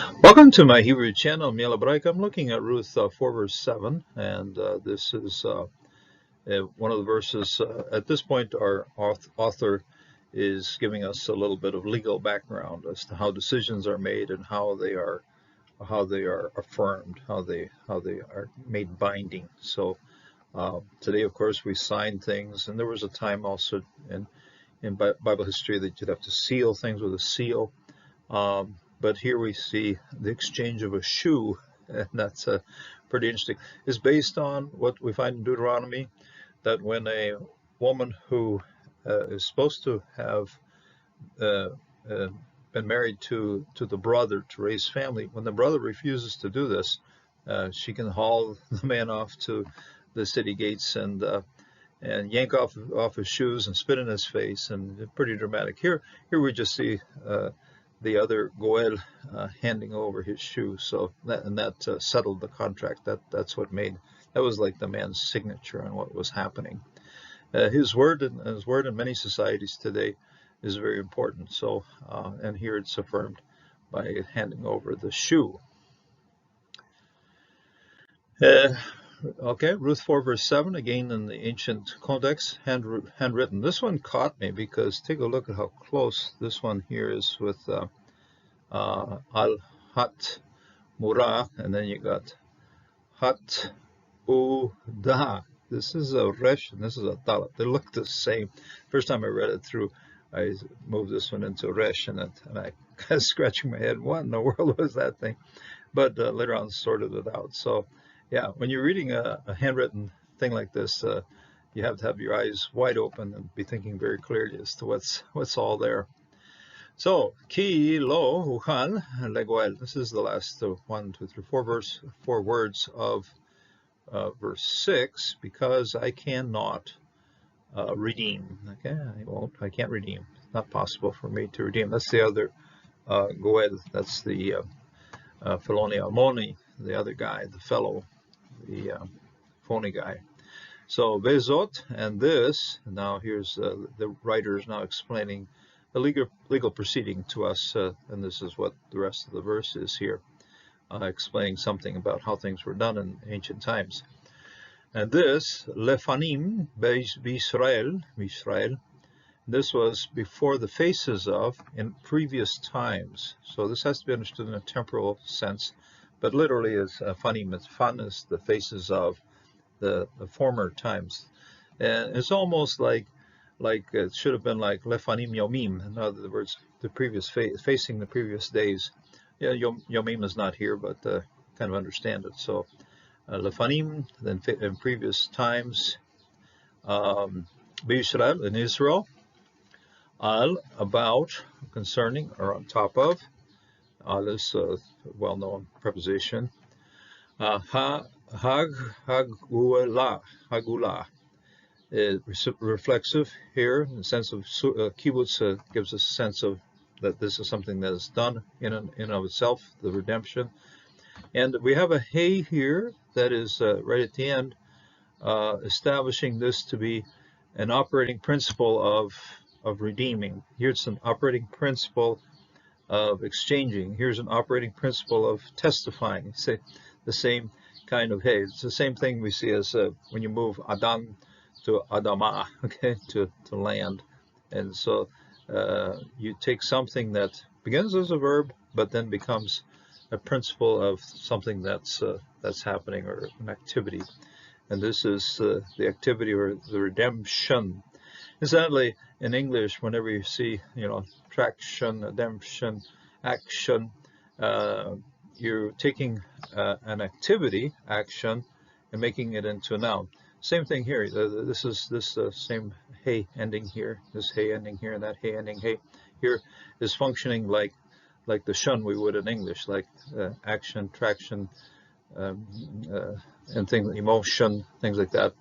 Welcome to my Hebrew channel, Mielabraik. I'm looking at Ruth 4 verse 7, and this is one of the verses. At this point, our author is giving us a little bit of legal background as to how decisions are made and how they are affirmed, how they are made binding. So today, of course, we sign things, and there was a time also in Bible history that you'd have to seal things with a seal. But here we see the exchange of a shoe, and that's pretty interesting. It's based on what we find in Deuteronomy, that when a woman who is supposed to have uh, uh, been married to the brother to raise family, when the brother refuses to do this, she can haul the man off to the city gates and yank off his shoes and spit in his face, and pretty dramatic. Here we just see the other Goel handing over his shoe. So that settled the contract. That's what made that was like the man's signature on what was happening. His word in many societies today is very important. So and here it's affirmed by handing over the shoe. Uh, Okay, Ruth 4 verse 7, again in the ancient codex, handwritten. This one caught me because take a look at how close this one here is with al-hat murah, and then you got hat udah. This is a resh and this is a talat. They look the same. First time I read it through, I moved this one into resh, and I was scratching my head. What in the world was that thing? But later on sorted it out. So yeah, when you're reading a handwritten thing like this, you have to have your eyes wide open and be thinking very clearly as to what's all there. So ki lo uchal legoel. This is the last 1, 2, 3, 4 words of verse 6. Because I cannot redeem. Okay, I can't redeem. It's not possible for me to redeem. That's the other goel. That's the Philonia Amoni, the other guy, the fellow, the phony guy. So Vezot and this. Now here's the writer is now explaining the legal proceeding to us, and this is what the rest of the verse is here, explaining something about how things were done in ancient times. And this lefanim b'Israel, this was before the faces of in previous times. So this has to be understood in a temporal sense, but literally is fanim. It's fan is the faces of the former times, and it's almost like it should have been like lefanim yomim. In other words, the previous facing the previous days. Yeah, yomim is not here, but kind of understand it. So lefanim, then in previous times, b'Yisrael in Israel. Al, about, concerning, or on top of. Al is a well-known preposition. Hagula, reflexive here in the sense of kibbutz gives us a sense of that this is something that is done in and of itself, the redemption. And we have a hey here that is right at the end, establishing this to be an operating principle of redeeming. Here's an operating principle of exchanging. Here's an operating principle of testifying. Say the same kind of hey. It's the same thing we see as when you move Adam to Adama, okay, to land. And so you take something that begins as a verb, but then becomes a principle of something that's happening or an activity. And this is the activity or the redemption. Incidentally, in English, whenever you see, traction, redemption, action, you're taking an activity, action, and making it into a noun. Same thing here. This is this same hey ending here, this hey ending here, and that hey ending hey here is functioning like the shun we would in English, like action, traction, and things, emotion, things like that.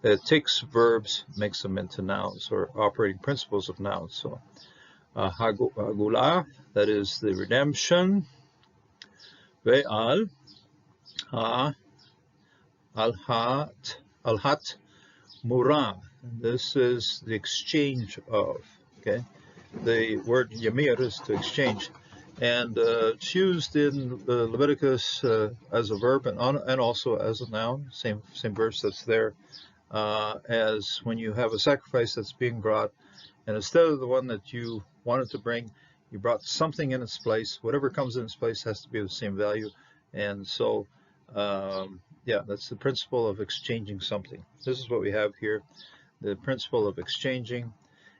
It takes verbs, makes them into nouns or operating principles of nouns. So hagula, that is the redemption. Ve'al alhat murah. This is the exchange of. Okay, the word yamir is to exchange. And it's used in Leviticus as a verb and also as a noun. Same verse that's there. As when you have a sacrifice that's being brought, and instead of the one that you wanted to bring, you brought something in its place. Whatever comes in its place has to be of the same value. And so, yeah, that's the principle of exchanging something. This is what we have here, the principle of exchanging.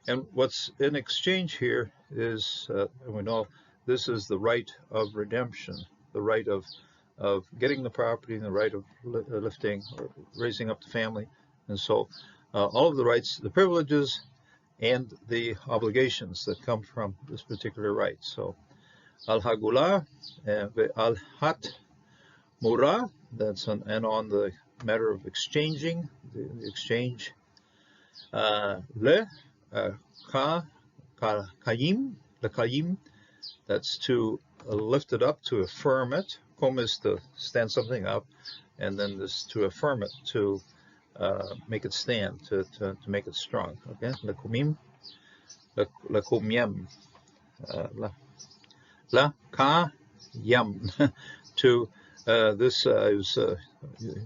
And what's in exchange here is, and we know this is the right of redemption, the right of getting the property, and the right of lifting or raising up the family. And so all of the rights, the privileges, and the obligations that come from this particular right. So al-hagula, al-hat mura, that's and on the matter of exchanging, the exchange. Le kayim, the kayim, that's to lift it up, to affirm it. Kom is to stand something up, and then this to affirm it, to make it stand, to make it strong. Okay, lakumim, lakumyam, la ka yam. To this I was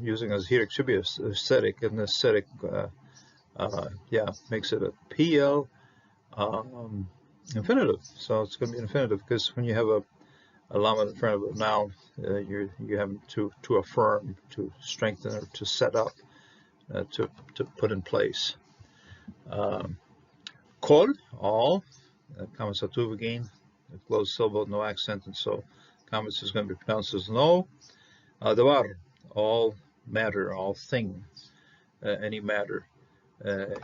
using as here. It should be aesthetic, and aesthetic, yeah, makes it a pl infinitive. So it's going to be infinitive because when you have a lamed in front of a noun, you have to affirm, to strengthen, or to set up, to put in place. Kol, all, kamas hatuv again, closed syllable, no accent, and so kamas is going to be pronounced as no. Davar, all matter, all thing, any matter,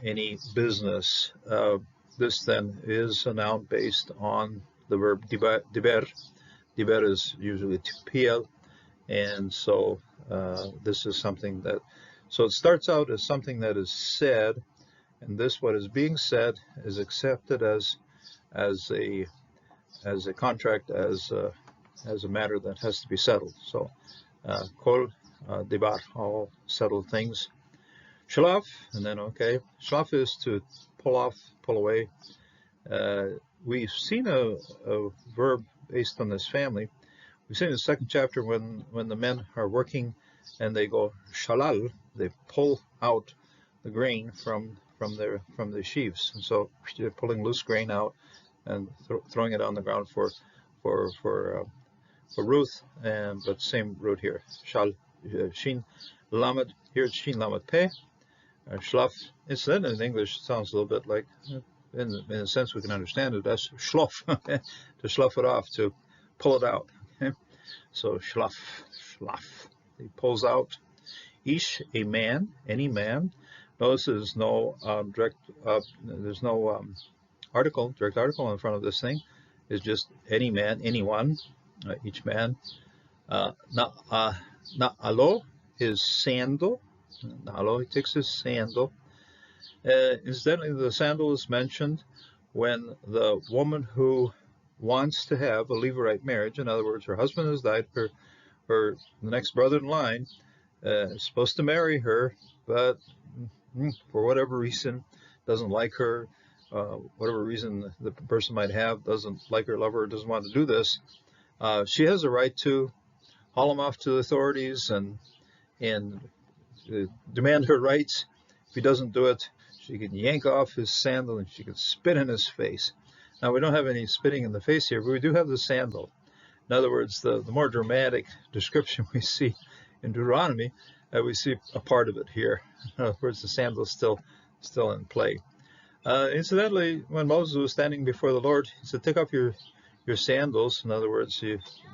any business. This then is a noun based on the verb diber. Diber is usually pl, and so this is something that, so it starts out as something that is said, and this, what is being said, is accepted as a contract, as a matter that has to be settled. So kol dibar, all settled things. Shlaf, and then okay, shlaf is to pull off, pull away. We've seen a verb based on this family. We've seen in the second chapter when the men are working and they go shalal, they pull out the grain from the sheaves, and so they're pulling loose grain out and throwing it on the ground for Ruth, and but same root here, shal, shin lamed, here it's shin lamed peh. Schlaf, incidentally in English, sounds a little bit like, in a sense we can understand it, that's schlof, to slough it off, to pull it out. Okay? So schlaf, he pulls out. Ish, a man, any man. Notice there's no direct article in front of this thing. It's just any man, anyone, each man. Na'alo, his sandal. Na'alo, he takes his sandal. Incidentally, the sandal is mentioned when the woman who wants to have a Levirate marriage, in other words, her husband has died, her the next brother in line is supposed to marry her, but for whatever reason doesn't like her, whatever reason the person might have, doesn't like her, love her, doesn't want to do this, she has a right to haul him off to the authorities and demand her rights. If he doesn't do it, she can yank off his sandal and she can spit in his face. Now, we don't have any spitting in the face here, but we do have the sandal. In other words, the more dramatic description we see in Deuteronomy, we see a part of it here. In other words, the sandal is still in play. Incidentally, when Moses was standing before the Lord, he said, take off your sandals. In other words,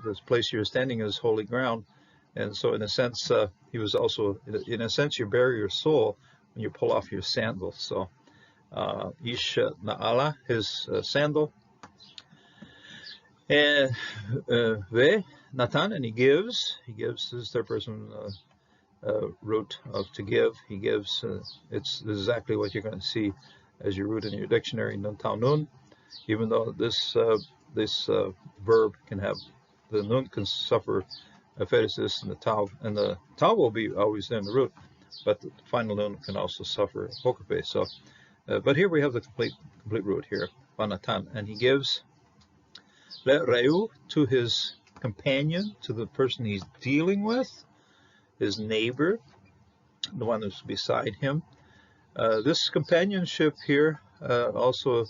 this place you're standing is holy ground. And so in a sense, he was also, in a sense, you bury your soul when you pull off your sandal. So Ish Na'ala, his sandal. And Ve Natan, and he gives this third person root of to give. He gives, it's exactly what you're going to see as you root in your dictionary, nun tau nun, even though this verb can have, the nun can suffer a feticist, and the tau will be always in the root, but the final nun can also suffer apokryphe. So, but here we have the complete root here, vanatan, and he gives. Reu, to his companion, to the person he's dealing with, his neighbor, the one who's beside him. This companionship here, also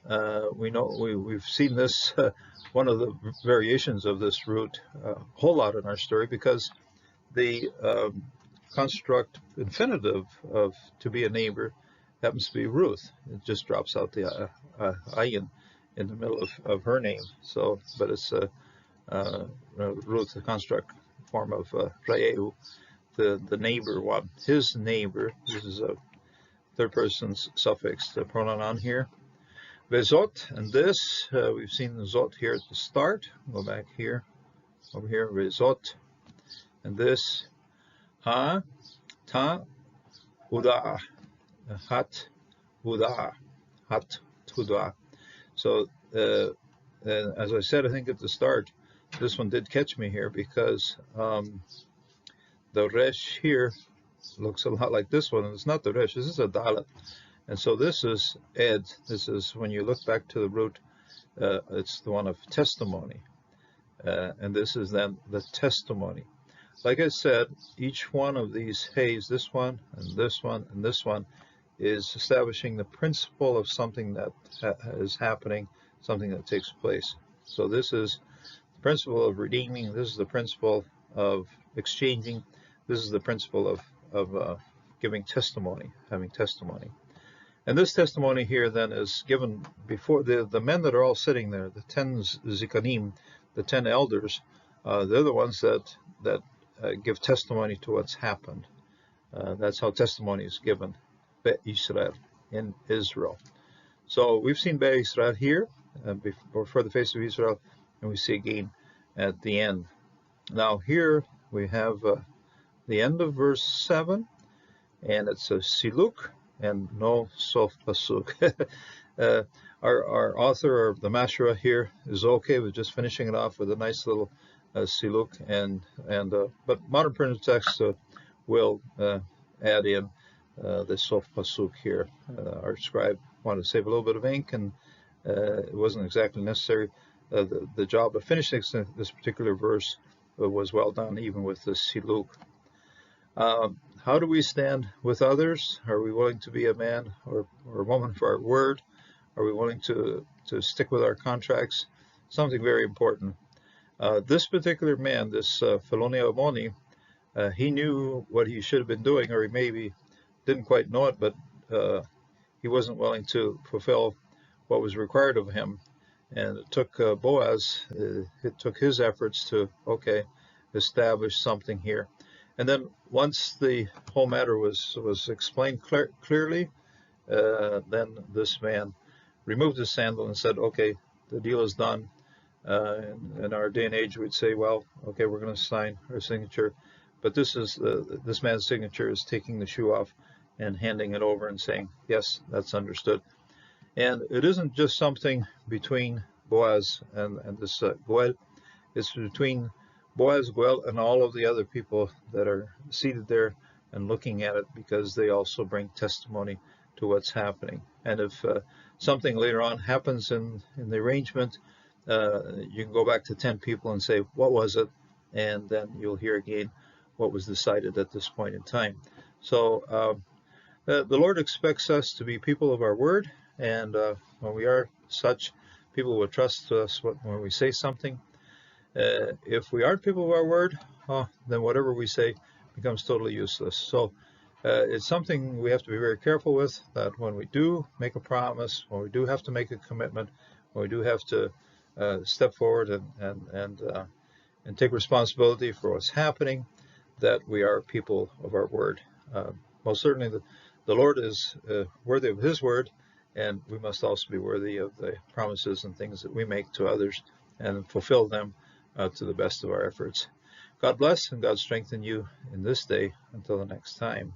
we've seen this, one of the variations of this root a whole lot in our story, because the construct infinitive of to be a neighbor happens to be Ruth. It just drops out the ayin in the middle of her name. So, but it's Ruth, the construct form of Reu, the neighbor one, his neighbor. This is a third person suffix, the pronoun on here. Vezot, and this, we've seen the zot here at the start. Go back here, over here, vezot, and this, ha, ta, uda, hat, uda, hat, tuda. So, as I said, I think at the start, this one did catch me here, because the resh here looks a lot like this one, and it's not the resh, this is a dalet. And so this is ed. This is, when you look back to the root, it's the one of testimony. And this is then the testimony. Like I said, each one of these hays, this one, and this one, and this one, is establishing the principle of something that is happening, something that takes place. So this is the principle of redeeming. This is the principle of exchanging. This is the principle of giving testimony, having testimony. And this testimony here then is given before the men that are all sitting there, the 10 zikanim, the 10 elders. They're the ones that give testimony to what's happened. That's how testimony is given, Be Israel, in Israel. So we've seen Be Israel here, before the face of Israel, and we see again at the end. Now here we have the end of verse 7, and it's a siluk, and no sof pasuk. Our author, or the Mashra here, is okay with just finishing it off with a nice little siluk, but modern printed text will add in the sof pasuk here. Our scribe wanted to save a little bit of ink, and it wasn't exactly necessary. The job of finishing this particular verse was well done, even with the siluk. How do we stand with others? Are we willing to be a man or a woman for our word? Are we willing to stick with our contracts? Something very important. This particular man, this Philonia Amoni, he knew what he should have been doing, or he maybe didn't quite know it, but he wasn't willing to fulfill what was required of him. And it took Boaz, it took his efforts to, establish something here. And then once the whole matter was explained clearly, then this man removed his sandal and said, okay, the deal is done. In our day and age, we'd say, well, okay, we're going to sign our signature. But this man's signature is taking the shoe off and handing it over and saying, yes, that's understood. And it isn't just something between Boaz and this Goel. It's between Boaz, Goel, and all of the other people that are seated there and looking at it, because they also bring testimony to what's happening. And if something later on happens in the arrangement, you can go back to 10 people and say, what was it? And then you'll hear again what was decided at this point in time. So the Lord expects us to be people of our word, and when we are such, people will trust us when we say something. If we aren't people of our word, then whatever we say becomes totally useless. So it's something we have to be very careful with, that when we do make a promise, when we do have to make a commitment, when we do have to step forward and take responsibility for what's happening, that we are people of our word. Most certainly the Lord is worthy of his word, and we must also be worthy of the promises and things that we make to others and fulfill them to the best of our efforts. God bless, and God strengthen you in this day until the next time.